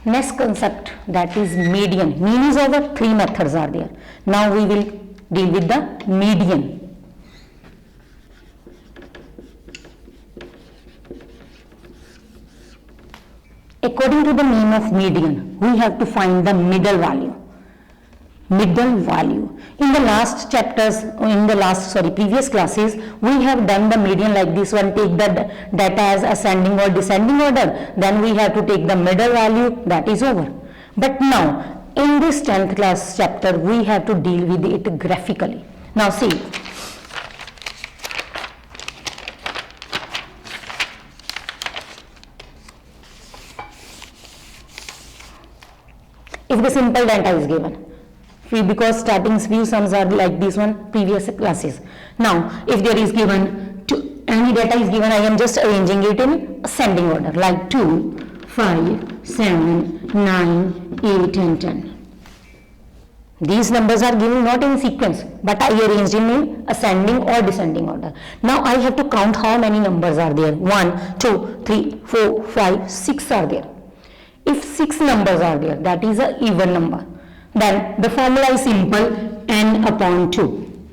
Next concept, that is median. Mean is over, three methods are there. Now we will deal with the median. According to the name of median, we have to find the middle value. Middle value. In the last chapters, previous classes, we have done the median like this one. Take the data as ascending or descending order. Then we have to take the middle value. That is over. But now, in this 10th class chapter, we have to deal with it graphically. Now see. If the simple data is given, because starting few sums are like this one, previous classes. Now, if there is given, any data is given, I am just arranging it in ascending order, like 2, 5, 7, 9, 8 and 10. These numbers are given not in sequence, but I arranged in ascending or descending order. Now, I have to count how many numbers are there. 1, 2, 3, 4, 5, 6 are there. If 6 numbers are there, that is an even number. Then the formula is simple, n upon 2.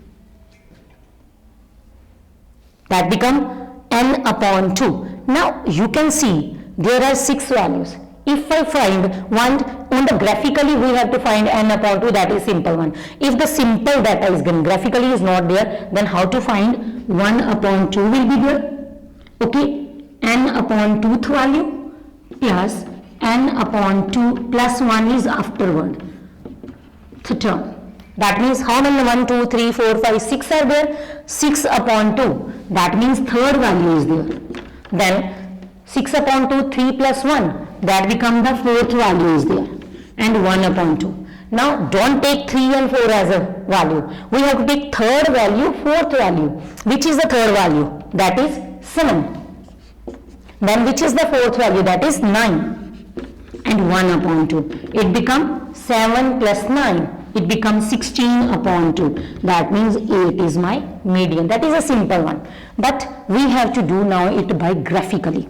That become n upon 2. Now you can see there are 6 values. If I find one, on the graphically we have to find n upon 2, that is simple one. If the simple data is given, graphically is not there, then how to find 1 upon 2 will be there. Okay, n upon 2th value plus n upon 2 plus 1 is afterward. The term. That means how many 1, 2, 3, 4, 5, 6 are there? 6 upon 2. That means third value is there. Then 6 upon 2, 3 plus 1. That becomes the fourth value is there. And 1 upon 2. Now don't take 3 and 4 as a value. We have to take third value, fourth value. Which is the third value? That is 7. Then which is the fourth value? That is 9. And 1 upon 2. It becomes 7 plus 9. It becomes 16 upon 2. That means 8 is my median. That is a simple one. But we have to do now it by graphically.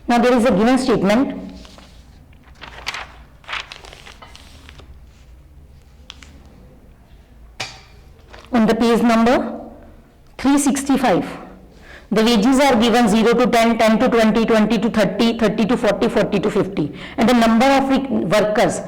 Now there is a given statement. On the page number 365, the wages are given 0 to 10, 10 to 20, 20 to 30, 30 to 40, 40 to 50. And the number of workers,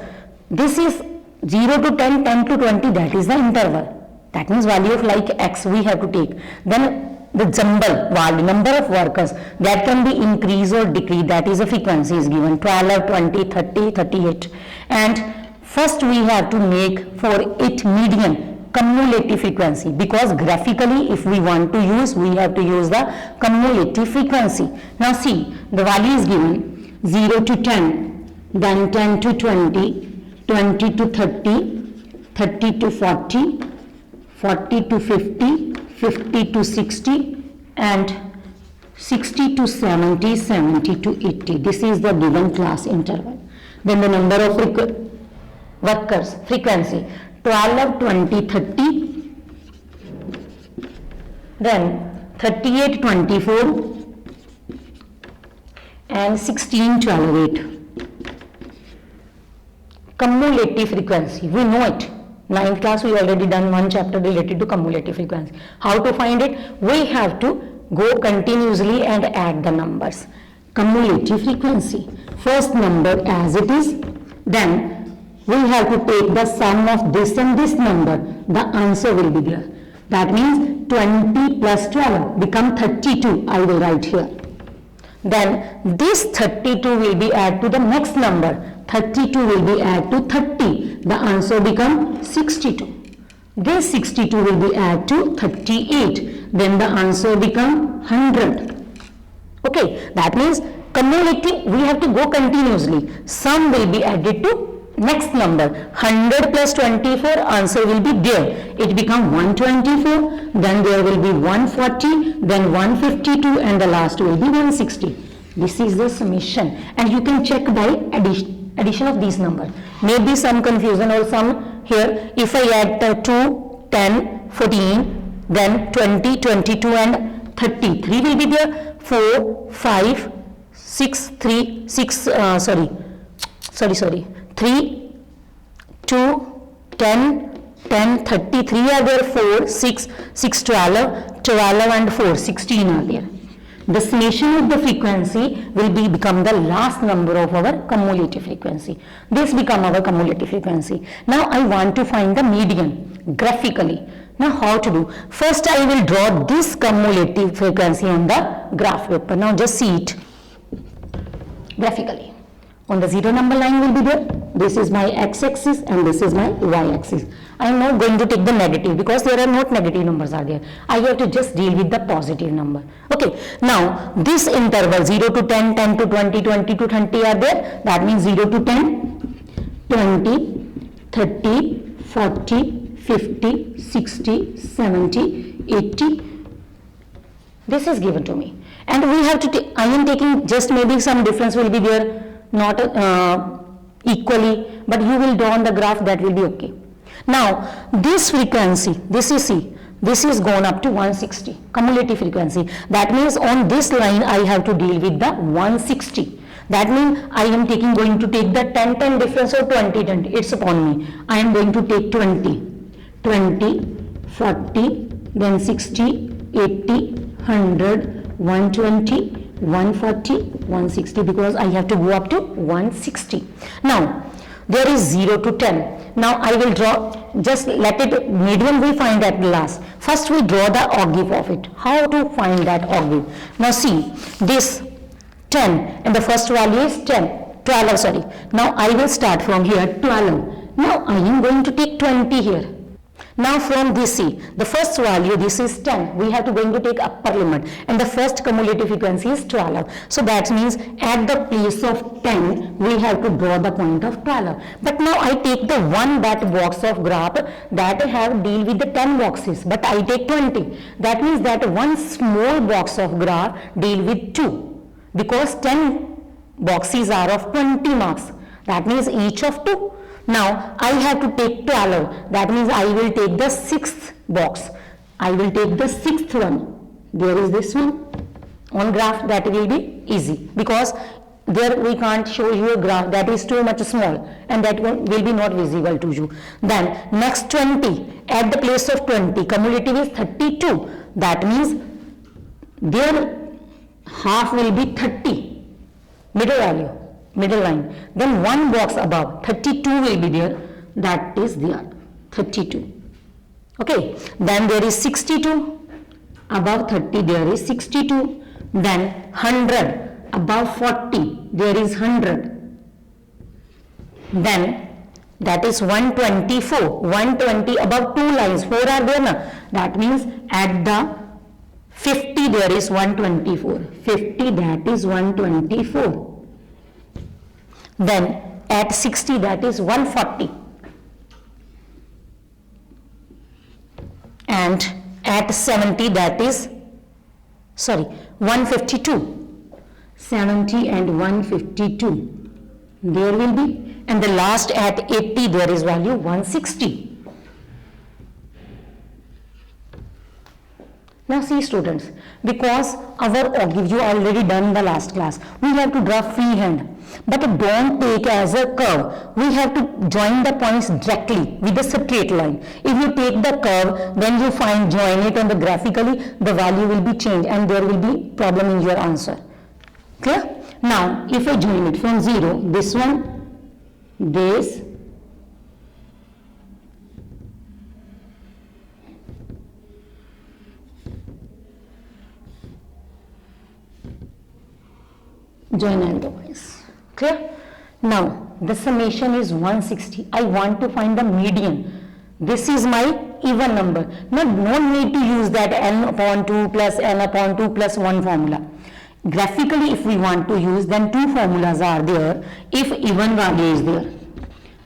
this is 0 to 10, 10 to 20, that is the interval. That means value of like x we have to take. Then the jumble value, number of workers, that can be increase or decrease, that is a frequency is given 12, 20, 30, 38. And first we have to make for it median cumulative frequency, because graphically if we want to use, we have to use the cumulative frequency. Now see, the value is given 0 to 10, then 10 to 20, 20 to 30, 30 to 40, 40 to 50, 50 to 60 and 60 to 70, 70 to 80. This is the given class interval. Then the number of workers, frequency 12, 20, 30, then 38, 24 and 16, 12, 8. Cumulative frequency, we know it. 9th class we already done one chapter related to cumulative frequency. How to find it? We have to go continuously and add the numbers. Cumulative frequency, first number as it is, then we have to take the sum of this and this number, the answer will be there. That means 20 plus 12 become 32, I will write here. Then this 32 will be added to the next number, 32 will be added to 30, the answer become 62. This 62 will be added to 38, then the answer become 100. Okay, that means cumulative we have to go continuously. Sum will be added to next number, 100 plus 24, answer will be there. It become 124, then there will be 140, then 152 and the last will be 160. This is the summation and you can check by addition. addition of these number. Maybe some confusion or some here. If I add 2, 10, 14, then 20, 22 and 30. 3 will be there. 4, 5, 6, 3, 6, sorry. 3, 2, 10, 10, 33 are there, 4, 6, 6, 12, 12 and 4, 16 are there. The summation of the frequency will become the last number of our cumulative frequency. This become our cumulative frequency. Now I want to find the median graphically. Now how to do? First I will draw this cumulative frequency on the graph paper. Now just see it graphically. On the 0 number line will be there. This is my x-axis and this is my y-axis. I am not going to take the negative because there are not negative numbers are there. I have to just deal with the positive number. Okay. Now this interval 0 to 10, 10 to 20, 20 to 30 are there. That means 0 to 10, 20, 30, 40, 50, 60, 70, 80. This is given to me. And we have to take, I am taking just maybe some difference will be there. Not equally, but you will draw on the graph, that will be okay. Now this frequency, this is C, this is gone up to 160 cumulative frequency. That means on this line I have to deal with the 160. That means I am going to take the 10 10 difference or 20 20. It's upon me. I am going to take 20, 20, 40, then 60, 80, 100, 120. 140, 160 because I have to go up to 160. Now there is 0 to 10. Now I will draw, just let it, median we find at last. First we draw the octave of it. How to find that octave? Now see, this 10 and the first value is 12, sorry. Now I will start from here 12. Now I am going to take 20 here. Now from this C, the first value, this is 10. We have to going to take upper limit and the first cumulative frequency is 12. So that means at the place of 10, we have to draw the point of 12. But now I take the one that box of graph that have deal with the 10 boxes, but I take 20. That means that one small box of graph deal with 2 because 10 boxes are of 20 marks. That means each of 2. Now I have to take 12. That means I will take the 6th box. I will take the 6th one. There is this one. On graph that will be easy because there we can't show you a graph that is too much small and that one will be not visible to you. Then next 20. At the place of 20, cumulative is 32. That means their half will be 30. Middle value. Middle line. Then one box above 32 will be there, that is there 32. Okay, then there is 62 above 30, there is 62. Then 100 above 40, there is 100. Then that is 124, 120 above 2 lines, 4 are there now. That means at the 50 there is 124, 50 that is 124. Then at 60 that is 140 and at 70 that is 152, 70 and 152 there will be, and the last at 80 there is value 160. Now see students, because our octave you already done the last class, we have to draw freehand, but don't take as a curve. We have to join the points directly with a straight line. If you take the curve, then you join it on the graphically, the value will be changed and there will be problem in your answer. Clear? Now if I join it from 0, this one, this, join all the points. Clear? Now the summation is 160. I want to find the median. This is my even number. Now no need to use that n upon 2 plus n upon 2 plus 1 formula. Graphically if we want to use, then two formulas are there if even value is there.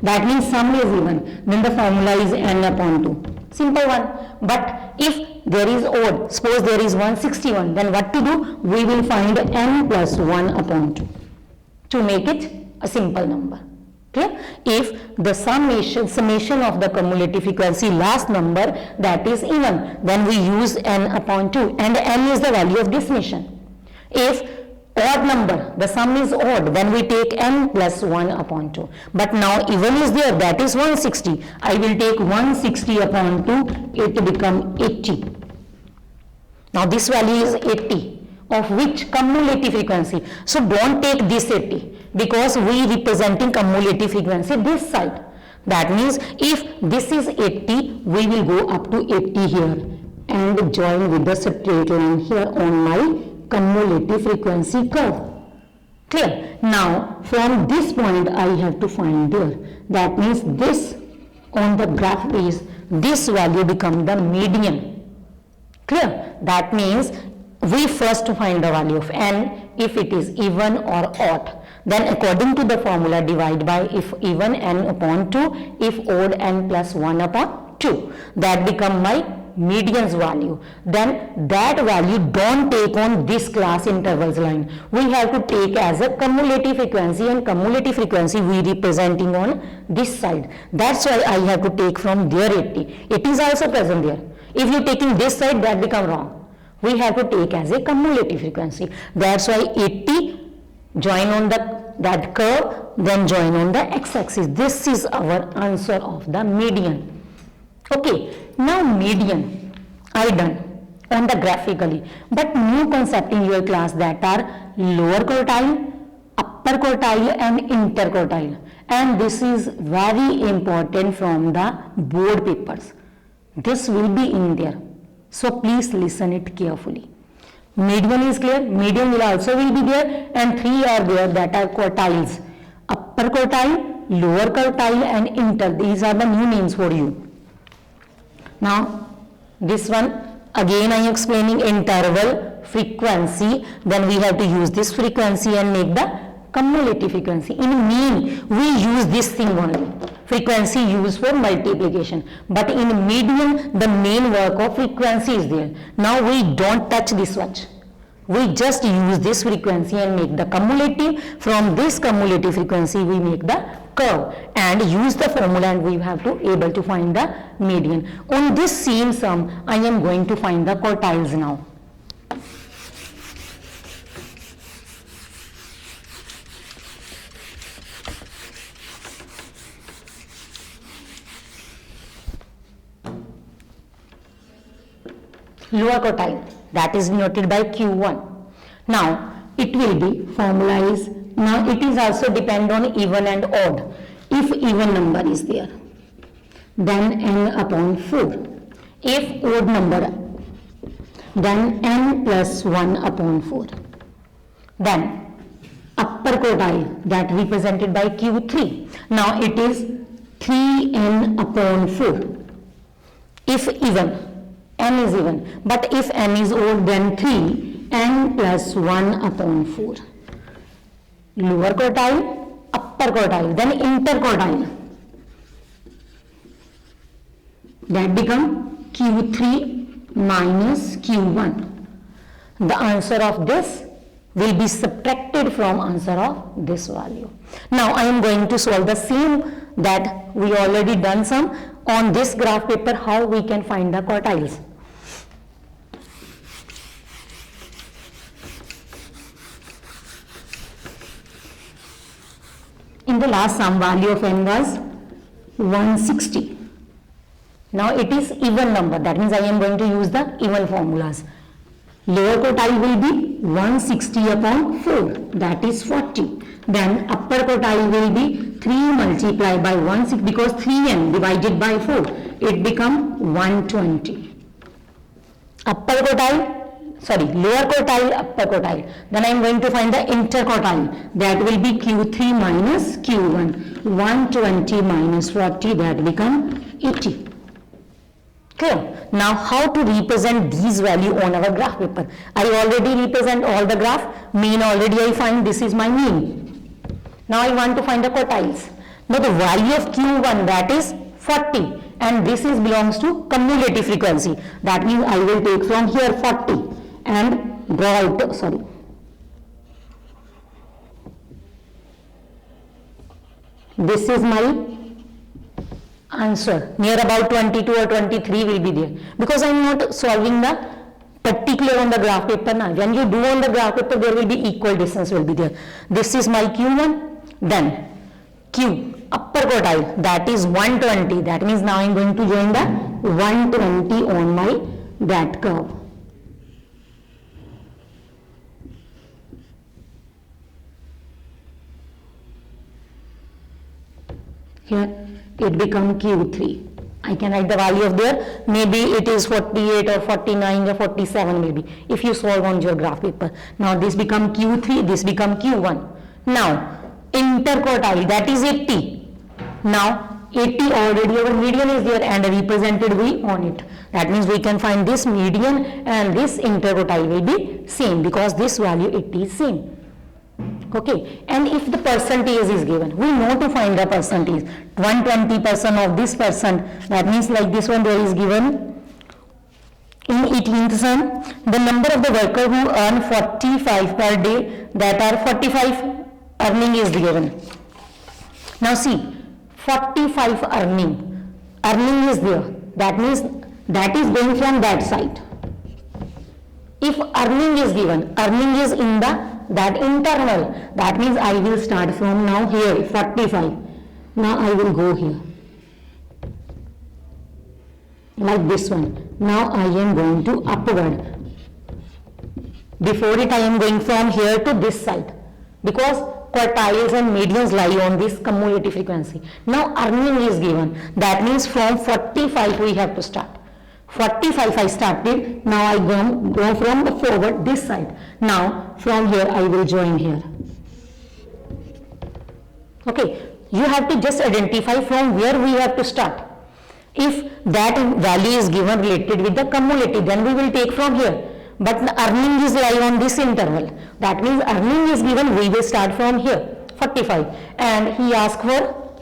That means sum is even, then the formula is n upon 2. Simple one. But if there is odd, suppose there is 161, then what to do? We will find n plus 1 upon 2 to make it a simple number. Clear? If the summation of the cumulative frequency last number that is even, then we use n upon 2, and n is the value of this summation. If odd number, the sum is odd, then we take n plus 1 upon 2. But now even is there, that is 160. I will take 160 upon 2, it become 80. Now this value is 80, of which cumulative frequency. So don't take this 80, because we representing cumulative frequency this side. That means if this is 80, we will go up to 80 here and join with the straight line here on my cumulative frequency curve. Clear? Now from this point I have to find there. That means this on the graph is, this value become the median. Clear? That means we first find the value of n if it is even or odd. Then according to the formula divide by if even n upon 2, if odd n plus 1 upon 2. That become my median's value. Then that value don't take on this class intervals line. We have to take as a cumulative frequency, and cumulative frequency we representing on this side. That's why I have to take from there 80. It is also present there. If you taking this side, that become wrong. We have to take as a cumulative frequency. That's why 80 join on that curve, then join on the x-axis. This is our answer of the median. Okay, now median I done on the graphically, but new concept in your class that are lower quartile, upper quartile and interquartile, and this is very important from the board papers. This will be in there, so please listen it carefully. Median is clear, median will also will be there, and three are there that are quartiles: upper quartile, lower quartile and inter. These are the new names for you. Now this one again I am explaining interval, frequency, then we have to use this frequency and make the cumulative frequency. In mean we use this thing only, frequency used for multiplication, but in median the main work of frequency is there. Now we don't touch this much, we just use this frequency and make the cumulative. From this cumulative frequency we make the curve and use the formula, and we have to able to find the median. On this same sum I am going to find the quartiles now. Lower quartile, that is denoted by Q1. Now it will be formula is, now it is also depend on even and odd. If even number is there, then n upon 4. If odd number, then n plus 1 upon 4. Then upper quartile, that represented by Q3. Now it is 3n upon 4. If even, n is even, but if n is odd, then 3 n plus 1 upon 4. Lower quartile, upper quartile, then interquartile, that become Q3 minus Q1. The answer of this will be subtracted from answer of this value. Now I am going to solve the same that we already done some on this graph paper, how we can find the quartiles. In the last sum, value of n was 160. Now it is even number, that means I am going to use the even formulas. Lower quartile will be 160 upon 4, that is 40. Then upper quartile will be 3 multiplied by 160, because 3n divided by 4, it become 120. Upper quartile, sorry, lower quartile, upper quartile. Then I am going to find the interquartile, that will be Q3 minus Q1. 120 minus 40, that become 80. Clear? Now how to represent these value on our graph paper? I already represent all the graph. Mean already I find, this is my mean. Now I want to find the quartiles. Now the value of Q1, that is 40, and this is belongs to cumulative frequency. That means I will take from here 40 and draw out, sorry, this is my answer. Near about 22 or 23 will be there, because I am not solving the particular on the graph paper now. When you do on the graph paper, there will be equal distance will be there. This is my Q1, then Q upper quartile, that is 120. That means now I am going to join the 120 on my that curve. Here it become Q3. I can write the value of there. Maybe it is 48 or 49 or 47 maybe, if you solve on your graph paper. Now this become Q3, this become Q1. Now interquartile, that is 80. Now 80 already our median is there and represented we on it. That means we can find this median and this interquartile will be same, because this value 80 is same. Okay, and if the percentage is given, we know to find the percentage. 120% of this percent, that means like this one there is given in 18th sum, the number of the worker who earn 45 per day, that are 45 earning is given. Now see, 45 earning is there, that means that is going from that side. If earning is given, earning is in the that internal, that means I will start from now here 45. Now I will go here like this one. Now I am going to upward. Before it I am going from here to this side, because quartiles and medians lie on this cumulative frequency. Now earning is given, that means from 45 we have to start. 45 I started, now I go from the forward this side. Now from here I will join here. Okay, you have to just identify from where we have to start. If that value is given related with the cumulative, then we will take from here. But the earning is lie on this interval. That means earning is given, we will start from here, 45. And he asked for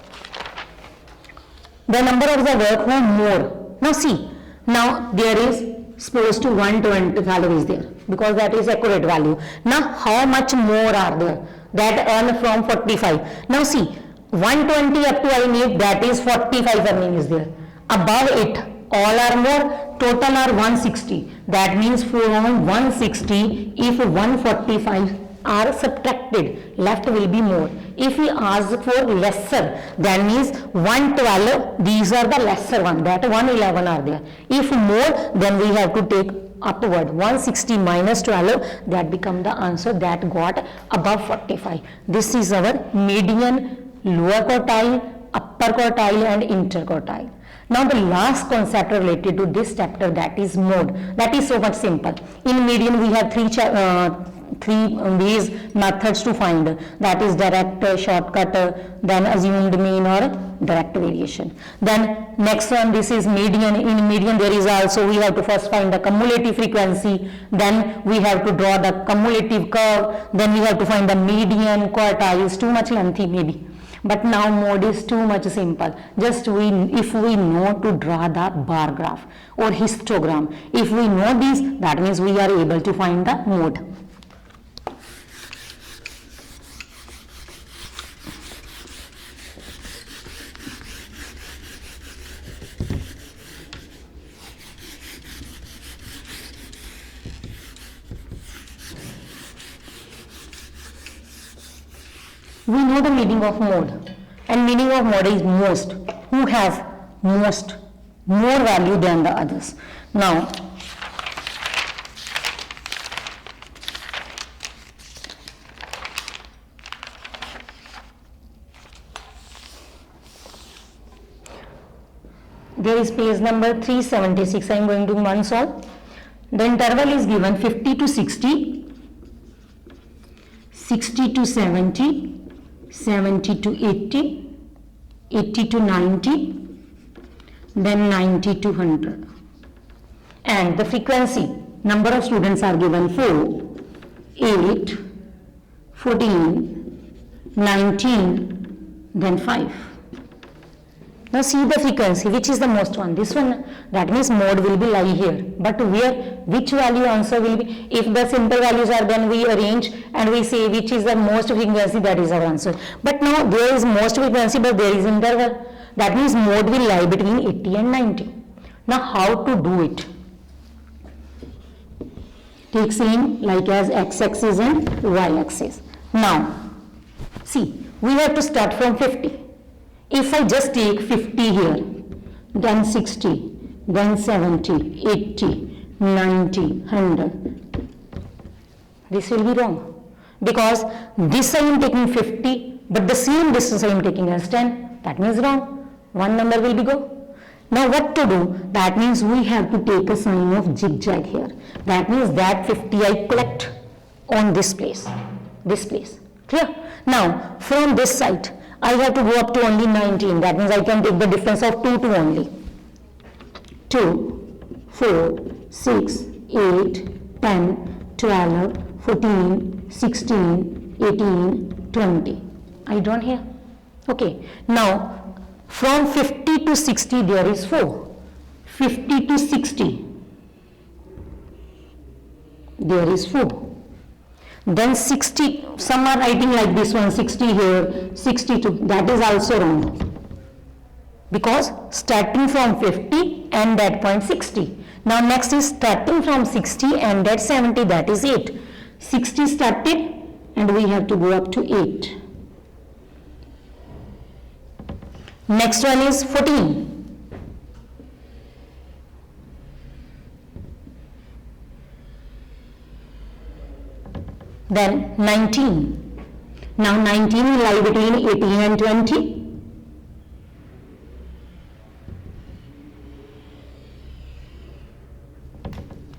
the number of the work who more. Now see, now there is supposed to 120 value is there, because that is accurate value. Now how much more are there that earn from 45? Now see, 120 up to I need, that is 45 earning is there. Above it all are more, total are 160. That means from 160, if 145 are subtracted, left will be more. If we ask for lesser, that means 112, these are the lesser one, that 111 are there. If more, then we have to take upward, 160 minus 12, that become the answer that got above 45. This is our median, lower quartile, upper quartile and interquartile. Now the last concept related to this chapter, that is mode. That is so much simple. In median we have three ways, methods to find, that is direct, shortcut, then assumed mean or direct variation. Then next one, this is median. In median there is also, we have to first find the cumulative frequency, then we have to draw the cumulative curve, then we have to find the median. Quartile is too much lengthy maybe, but now mode is too much simple. Just if we know to draw the bar graph or histogram, if we know this, that means we are able to find the mode. We know the meaning of mode, and meaning of mode is most, who has most, more value than the others. Now there is page number 376, I am going to one solve. The interval is given 50 to 60, 60 to 70, 70 to 80, 80 to 90, then 90 to 100. And the frequency, number of students are given 4, 8, 14, 19, then 5. Now see the frequency, which is the most one? This one. That means mode will be lie here. But where, which value answer will be? If the simple values are, then we arrange and we say which is the most frequency, that is our answer. But now there is most frequency, but there is interval. That means mode will lie between 80 and 90. Now how to do it? Take same like as x-axis and y-axis. Now see, we have to start from 50. If I just take 50 here, then 60, then 70, 80, 90, 100, this will be wrong. Because this I am taking 50, but the same distance I am taking as 10, that means wrong. One number will be go. Now what to do? That means we have to take a sign of zigzag here. That means that 50 I collect on this place. Clear? Now from this side, I have to go up to only 19. That means I can take the difference of 2 to only. 2, 4, 6, 8, 10, 12, 14, 16, 18, 20. I drawn here. Okay. Now, from 50 to 60 there is 4. 50 to 60 there is 4. Then 60, some are writing like this one, 60 here, 62, that is also wrong. Because starting from 50 and that point 60. Now next is starting from 60 and that 70, that is 8. 60 started and we have to go up to 8. Next one is 14. Then 19. Now 19 will lie between 18 and 20.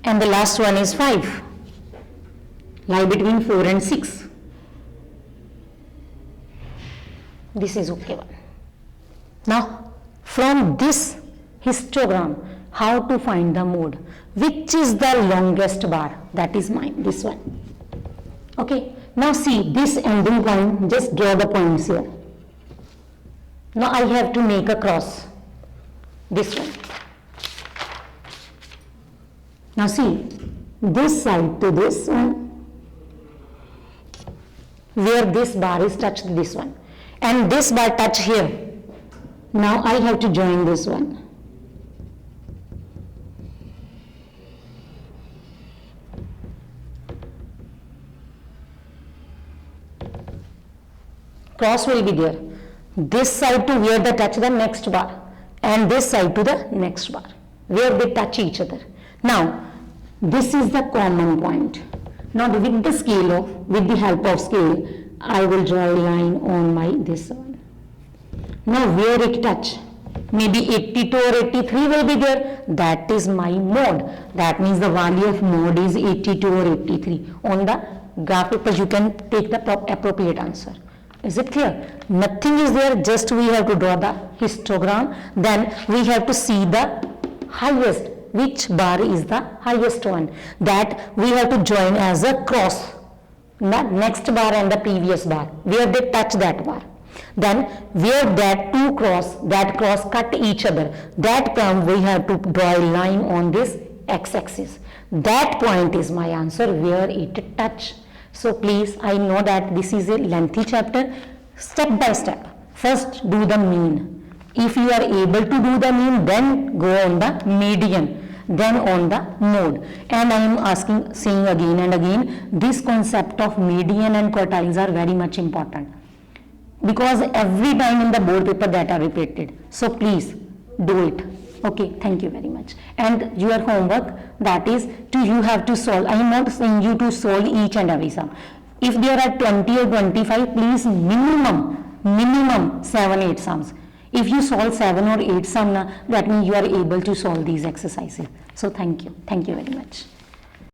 And the last one is 5. Lie between 4 and 6. This is okay one. Now from this histogram, how to find the mode? Which is the longest bar? That is mine, this one. Okay, now see this ending point, just draw the points here. Now I have to make a cross, this one. Now see, this side to this one, where this bar is touched this one, and this bar touch here. Now I have to join this one. Cross will be there. This side to where they touch the next bar, and this side to the next bar, where they touch each other. Now, this is the common point. Now, with the scale of, with the help of scale, I will draw a line on my this one. Now, where it touch, maybe 82 or 83 will be there. That is my mode. That means the value of mode is 82 or 83. On the graph paper, you can take the appropriate answer. Is it clear? Nothing is there, just we have to draw the histogram. Then we have to see the highest, which bar is the highest one. That we have to join as a cross. The next bar and the previous bar, where they touch that bar. Then where that two cross, that cross cut each other, that point we have to draw a line on this x-axis. That point is my answer, where it touch. So please, I know that this is a lengthy chapter. Step by step, first do the mean. If you are able to do the mean, then go on the median, then on the mode. And I am saying again and again, this concept of median and quartiles are very much important, because every time in the board paper that are repeated. So please do it. Okay, thank you very much. And your homework, that is you have to solve. I am not saying you to solve each and every sum. If there are 20 or 25, please minimum 7-8 sums. If you solve 7 or 8 sums, that means you are able to solve these exercises. So thank you very much.